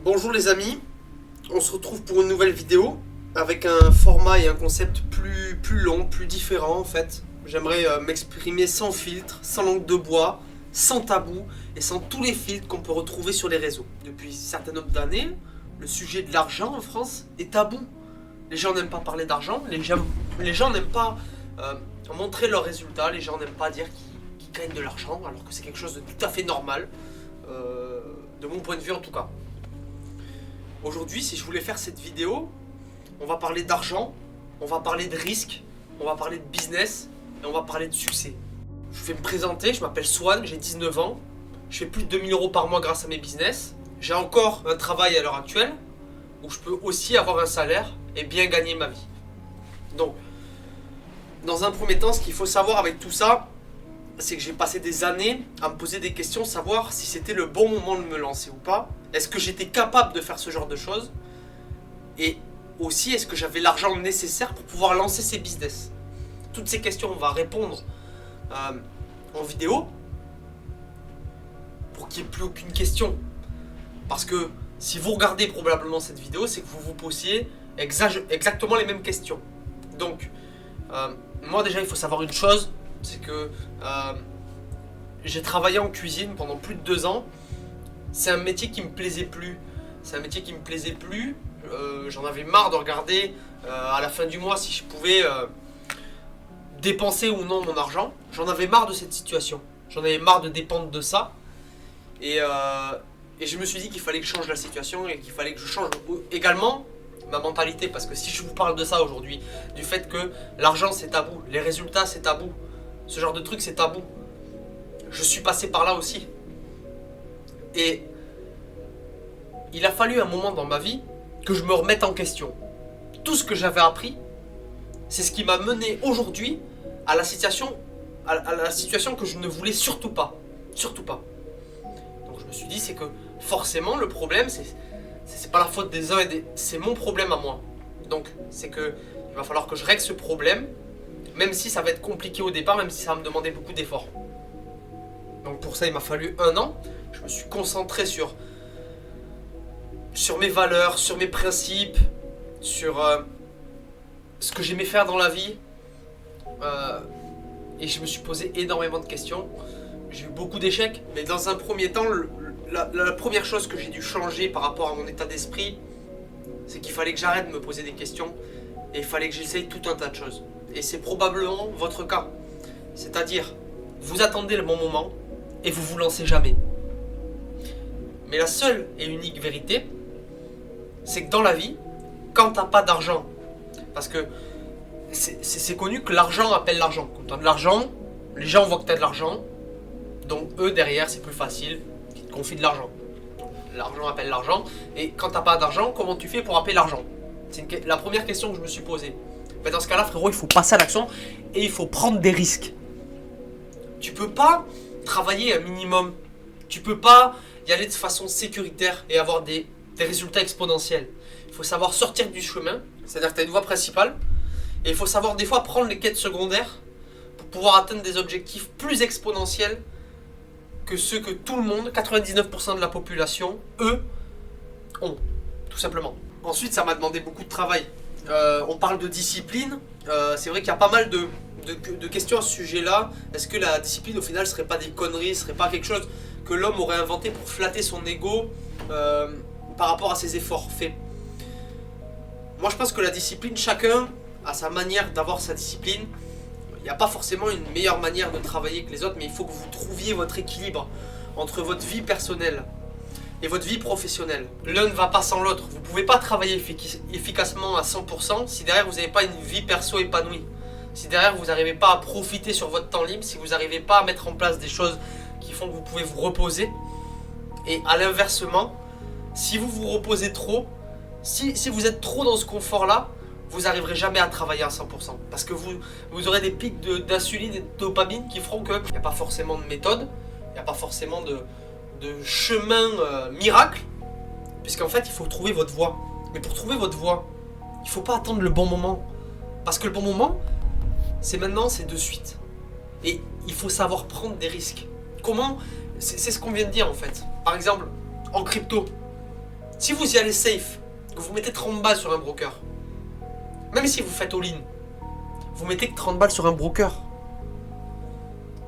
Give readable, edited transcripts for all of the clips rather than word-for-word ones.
Bonjour les amis, on se retrouve pour une nouvelle vidéo avec un format et un concept plus long, plus différent en fait. J'aimerais m'exprimer sans filtre, sans langue de bois, sans tabou et sans tous les filtres qu'on peut retrouver sur les réseaux. Depuis un certain nombre d'années, le sujet de l'argent en France est tabou. Les gens n'aiment pas parler d'argent, les gens n'aiment pas montrer leurs résultats, les gens n'aiment pas dire qu'ils gagnent de l'argent alors que c'est quelque chose de tout à fait normal, de mon point de vue en tout cas. Aujourd'hui, si je voulais faire cette vidéo, on va parler d'argent, on va parler de risque, on va parler de business et on va parler de succès. Je vais me présenter, je m'appelle Swan, j'ai 19 ans, je fais plus de 2000 € par mois grâce à mes business. J'ai encore un travail à l'heure actuelle où je peux aussi avoir un salaire et bien gagner ma vie. Donc, dans un premier temps, ce qu'il faut savoir avec tout ça, c'est que j'ai passé des années à me poser des questions, savoir si c'était le bon moment de me lancer ou pas. Est-ce que j'étais capable de faire ce genre de choses? Et aussi, est-ce que j'avais l'argent nécessaire pour pouvoir lancer ces business? Toutes ces questions, on va répondre en vidéo pour qu'il n'y ait plus aucune question. Parce que si vous regardez probablement cette vidéo, c'est que vous vous posiez exactement les mêmes questions. Donc, moi déjà, il faut savoir une chose, c'est que j'ai travaillé en cuisine pendant plus de 2 ans. C'est un métier qui me plaisait plus. J'en avais marre de regarder à la fin du mois si je pouvais dépenser ou non mon argent. J'en avais marre de cette situation. J'en avais marre de dépendre de ça. Et je me suis dit qu'il fallait que je change la situation et qu'il fallait que je change également ma mentalité. Parce que si je vous parle de ça aujourd'hui, du fait que l'argent c'est tabou, les résultats c'est tabou, ce genre de truc c'est tabou, je suis passé par là aussi. Et il a fallu un moment dans ma vie que je me remette en question. Tout ce que j'avais appris, c'est ce qui m'a mené aujourd'hui à la situation que je ne voulais surtout pas. Surtout pas. Donc je me suis dit, c'est que forcément le problème, c'est pas la faute des uns c'est mon problème à moi. Donc c'est que il va falloir que je règle ce problème, même si ça va être compliqué au départ, même si ça va me demander beaucoup d'efforts. Donc pour ça, il m'a fallu 1 an. Je me suis concentré sur mes valeurs, sur mes principes, sur ce que j'aimais faire dans la vie. Et je me suis posé énormément de questions. J'ai eu beaucoup d'échecs, mais dans un premier temps, la première chose que j'ai dû changer par rapport à mon état d'esprit, c'est qu'il fallait que j'arrête de me poser des questions et il fallait que j'essaye tout un tas de choses. Et c'est probablement votre cas. C'est-à-dire, vous attendez le bon moment et vous vous lancez jamais. Mais la seule et unique vérité, c'est que dans la vie, quand t'as pas d'argent, parce que c'est connu que l'argent appelle l'argent. Quand t'as de l'argent, les gens voient que t'as de l'argent, donc eux derrière c'est plus facile, ils te confient de l'argent. L'argent appelle l'argent, et quand t'as pas d'argent, comment tu fais pour appeler l'argent? C'est la première question que je me suis posée. Mais dans ce cas-là, frérot, il faut passer à l'action et il faut prendre des risques. Tu peux pas travailler un minimum. Tu peux pas y aller de façon sécuritaire et avoir des résultats exponentiels. Il faut savoir sortir du chemin, c'est-à-dire que tu as une voie principale, et il faut savoir des fois prendre les quêtes secondaires pour pouvoir atteindre des objectifs plus exponentiels que ceux que tout le monde, 99% de la population, eux, ont, tout simplement. Ensuite, ça m'a demandé beaucoup de travail. On parle de discipline, c'est vrai qu'il y a pas mal de questions à ce sujet-là. Est-ce que la discipline au final serait pas des conneries, serait pas quelque chose que l'homme aurait inventé pour flatter son ego par rapport à ses efforts faits? Moi je pense que la discipline, chacun a sa manière d'avoir sa discipline. Il n'y a pas forcément une meilleure manière de travailler que les autres, mais il faut que vous trouviez votre équilibre entre votre vie personnelle et votre vie professionnelle. L'un ne va pas sans l'autre. Vous ne pouvez pas travailler efficacement à 100% si derrière vous n'avez pas une vie perso épanouie. Si derrière vous n'arrivez pas à profiter sur votre temps libre, si vous n'arrivez pas à mettre en place des choses qui font que vous pouvez vous reposer. Et à l'inversement, si vous vous reposez trop, si vous êtes trop dans ce confort-là, vous n'arriverez jamais à travailler à 100%. Parce que vous aurez des pics d'insuline et de dopamine qui feront qu'il n'y a pas forcément de méthode, il n'y a pas forcément de chemin miracle, puisqu'en fait il faut trouver votre voie. Mais pour trouver votre voie, il ne faut pas attendre le bon moment. Parce que le bon moment, c'est maintenant, c'est de suite. Et il faut savoir prendre des risques. Comment? C'est ce qu'on vient de dire en fait. Par exemple, en crypto, Si vous y allez safe, que vous mettez 30 balles sur un broker, même si vous faites all-in, vous mettez que 30 balles sur un broker.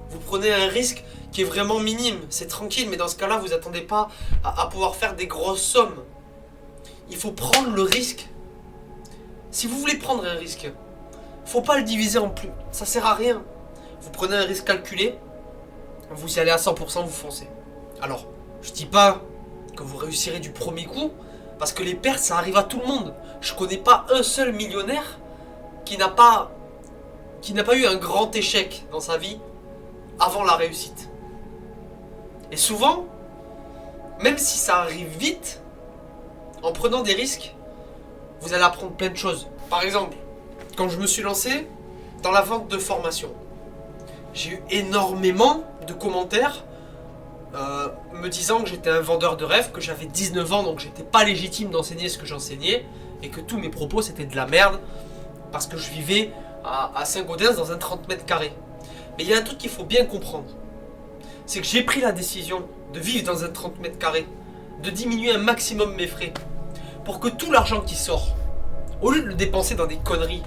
Vous prenez un risque qui est vraiment minime, c'est tranquille, mais dans ce cas-là, vous n'attendez pas à pouvoir faire des grosses sommes. Il faut prendre le risque. Si vous voulez prendre un risque, faut pas le diviser en plus, ça sert à rien. Vous prenez un risque calculé, vous y allez à 100%, vous foncez. Alors, je dis pas que vous réussirez du premier coup, parce que les pertes, ça arrive à tout le monde. Je connais pas un seul millionnaire qui n'a pas eu un grand échec dans sa vie avant la réussite. Et souvent, même si ça arrive vite, en prenant des risques, vous allez apprendre plein de choses. Par exemple, quand je me suis lancé dans la vente de formation, j'ai eu énormément de commentaires me disant que j'étais un vendeur de rêve, que j'avais 19 ans, donc j'étais pas légitime d'enseigner ce que j'enseignais, et que tous mes propos c'était de la merde, parce que je vivais à Saint-Gaudens dans un 30 mètres carrés. Mais il y a un truc qu'il faut bien comprendre, c'est que j'ai pris la décision de vivre dans un 30 mètres carrés, de diminuer un maximum mes frais, pour que tout l'argent qui sort, au lieu de le dépenser dans des conneries,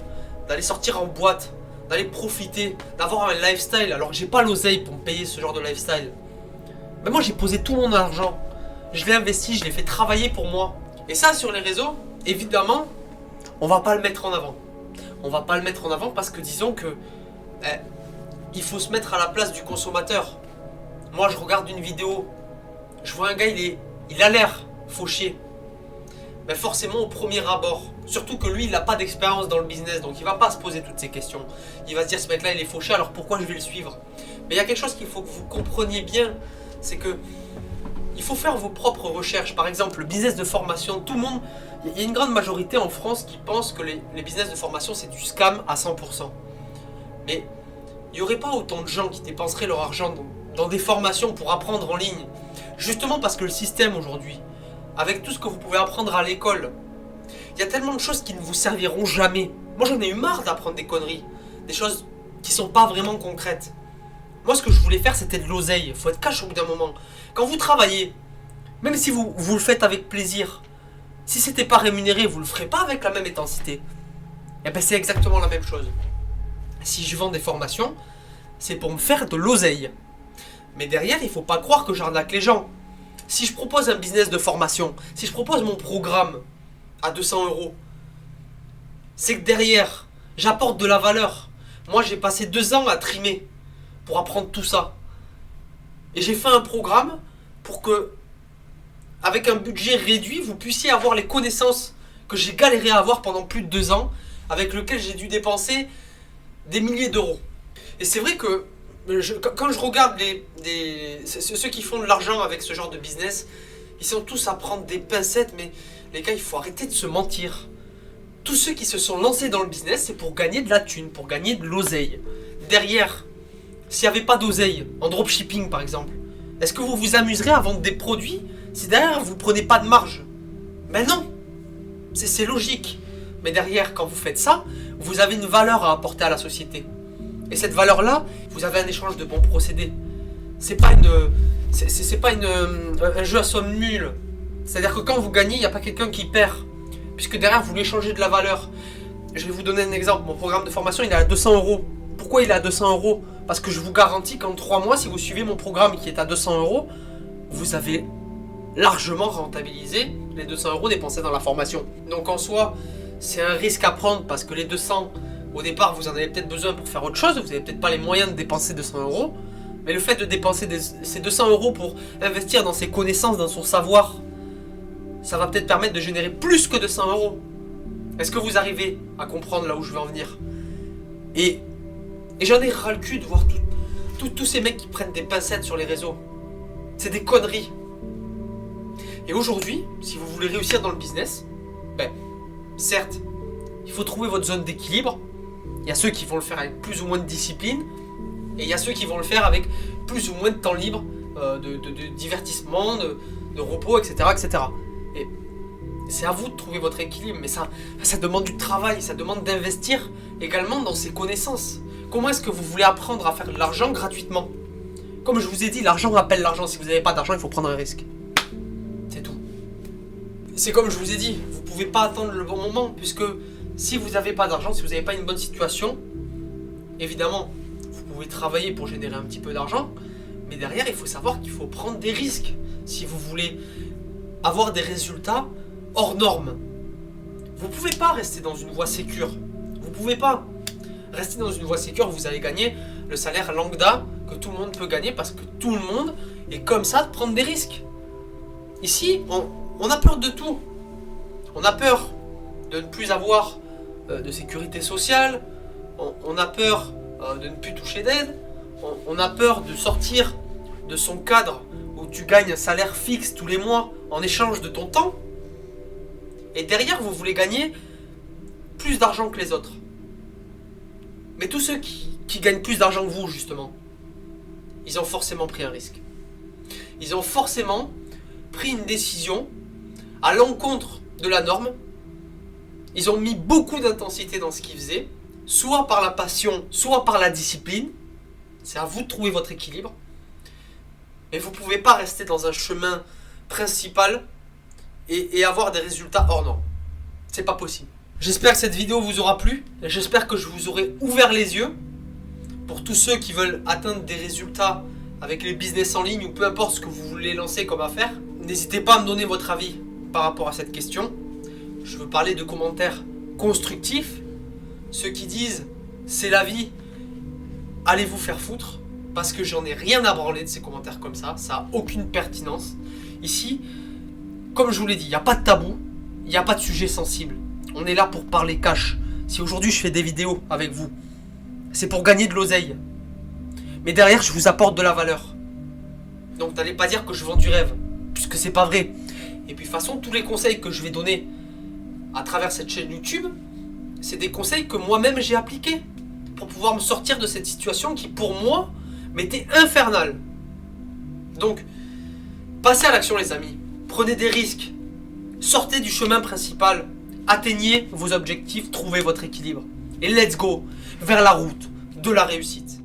d'aller sortir en boîte, d'aller profiter, d'avoir un lifestyle, alors que j'ai pas l'oseille pour me payer ce genre de lifestyle. Mais moi j'ai posé tout mon argent, je l'ai investi, je l'ai fait travailler pour moi. Et ça sur les réseaux, évidemment, on va pas le mettre en avant. On va pas le mettre en avant parce que disons que il faut se mettre à la place du consommateur. Moi je regarde une vidéo, je vois un gars, il a l'air fauché. Mais forcément au premier abord, surtout que lui il n'a pas d'expérience dans le business, donc il va pas se poser toutes ces questions. Il va se dire ce mec là il est fauché, alors pourquoi je vais le suivre? Mais il y a quelque chose qu'il faut que vous compreniez bien, c'est que il faut faire vos propres recherches. Par exemple le business de formation, tout le monde, il y a une grande majorité en France qui pense que les business de formation c'est du scam à 100%. Mais il n'y aurait pas autant de gens qui dépenseraient leur argent dans des formations pour apprendre en ligne. Justement parce que le système aujourd'hui, avec tout ce que vous pouvez apprendre à l'école, il y a tellement de choses qui ne vous serviront jamais. Moi j'en ai eu marre d'apprendre des conneries, des choses qui sont pas vraiment concrètes. Moi ce que je voulais faire c'était de l'oseille, faut être cash au bout d'un moment. Quand vous travaillez, même si vous le faites avec plaisir, si c'était pas rémunéré, vous le ferez pas avec la même intensité. Et ben c'est exactement la même chose. Si je vends des formations, c'est pour me faire de l'oseille. Mais derrière, il faut pas croire que j'arnaque les gens. Si je propose un business de formation, si je propose mon programme à 200 €, c'est que derrière, j'apporte de la valeur. Moi, j'ai passé 2 ans à trimer pour apprendre tout ça. Et j'ai fait un programme pour que, avec un budget réduit, vous puissiez avoir les connaissances que j'ai galéré à avoir pendant plus de 2 ans, avec lequel j'ai dû dépenser des milliers d'euros. Et c'est vrai que quand je regarde ceux qui font de l'argent avec ce genre de business, ils sont tous à prendre des pincettes, mais les gars, il faut arrêter de se mentir. Tous ceux qui se sont lancés dans le business, c'est pour gagner de la thune, pour gagner de l'oseille. Derrière, s'il n'y avait pas d'oseille, en dropshipping par exemple, est-ce que vous vous amuserez à vendre des produits si derrière vous ne prenez pas de marge? Ben non, c'est logique. Mais derrière, quand vous faites ça, vous avez une valeur à apporter à la société. Et cette valeur-là, vous avez un échange de bons procédés. C'est pas un jeu à somme nulle. C'est-à-dire que quand vous gagnez, il n'y a pas quelqu'un qui perd. Puisque derrière, vous lui échangez de la valeur. Je vais vous donner un exemple. Mon programme de formation, il est à 200 €. Pourquoi il est à 200 €? Parce que je vous garantis qu'en 3 mois, si vous suivez mon programme qui est à 200 €, vous avez largement rentabilisé les 200 € dépensés dans la formation. Donc en soi, c'est un risque à prendre parce que les 200, au départ, vous en avez peut-être besoin pour faire autre chose. Vous n'avez peut-être pas les moyens de dépenser 200 €. Mais le fait de dépenser ces 200 € pour investir dans ses connaissances, dans son savoir, ça va peut-être permettre de générer plus que 200 €. Est-ce que vous arrivez à comprendre là où je veux en venir? Et j'en ai ras le cul de voir tous ces mecs qui prennent des pincettes sur les réseaux. C'est des conneries. Et aujourd'hui, si vous voulez réussir dans le business, ben, certes, il faut trouver votre zone d'équilibre. Il y a ceux qui vont le faire avec plus ou moins de discipline. Et il y a ceux qui vont le faire avec plus ou moins de temps libre, de divertissement, de repos, etc., etc. Et c'est à vous de trouver votre équilibre. Mais ça demande du travail, ça demande d'investir également dans ses connaissances. Comment est-ce que vous voulez apprendre à faire de l'argent gratuitement? Comme je vous ai dit, l'argent appelle l'argent. Si vous n'avez pas d'argent, il faut prendre un risque. C'est tout. c'est comme je vous ai dit, vous pouvez pas attendre le bon moment, puisque si vous n'avez pas d'argent, si vous n'avez pas une bonne situation, évidemment, vous pouvez travailler pour générer un petit peu d'argent, mais derrière, il faut savoir qu'il faut prendre des risques si vous voulez avoir des résultats hors normes. Vous pouvez pas rester dans une voie sécure. Vous pouvez pas rester dans une voie sécure, vous allez gagner le salaire lambda que tout le monde peut gagner parce que tout le monde est comme ça de prendre des risques. Ici, on a peur de tout. On a peur de ne plus avoir de sécurité sociale. On a peur de ne plus toucher d'aide. On a peur de sortir de son cadre où tu gagnes un salaire fixe tous les mois en échange de ton temps. Et derrière, vous voulez gagner plus d'argent que les autres. Mais tous ceux qui gagnent plus d'argent que vous, justement, ils ont forcément pris un risque. Ils ont forcément pris une décision à l'encontre de la norme. Ils ont mis beaucoup d'intensité dans ce qu'ils faisaient, soit par la passion, soit par la discipline. C'est à vous de trouver votre équilibre. Mais vous ne pouvez pas rester dans un chemin principal et avoir des résultats hors normes. C'est pas possible. J'espère que cette vidéo vous aura plu. Et j'espère que je vous aurai ouvert les yeux pour tous ceux qui veulent atteindre des résultats avec les business en ligne ou peu importe ce que vous voulez lancer comme affaire. N'hésitez pas à me donner votre avis par rapport à cette question. Je veux parler de commentaires constructifs. Ceux qui disent c'est la vie, allez vous faire foutre. Parce que j'en ai rien à branler de ces commentaires comme ça. Ça n'a aucune pertinence. Ici, comme je vous l'ai dit, il n'y a pas de tabou. Il n'y a pas de sujet sensible. On est là pour parler cash. Si aujourd'hui je fais des vidéos avec vous, c'est pour gagner de l'oseille. Mais derrière, je vous apporte de la valeur. Donc n'allez pas dire que je vends du rêve. Puisque c'est pas vrai. Et puis de toute façon, tous les conseils que je vais donner à travers cette chaîne YouTube, c'est des conseils que moi-même j'ai appliqués. Pour pouvoir me sortir de cette situation qui pour moi m'était infernale. Donc, passez à l'action les amis. Prenez des risques. Sortez du chemin principal. Atteignez vos objectifs. Trouvez votre équilibre. Et let's go vers la route de la réussite.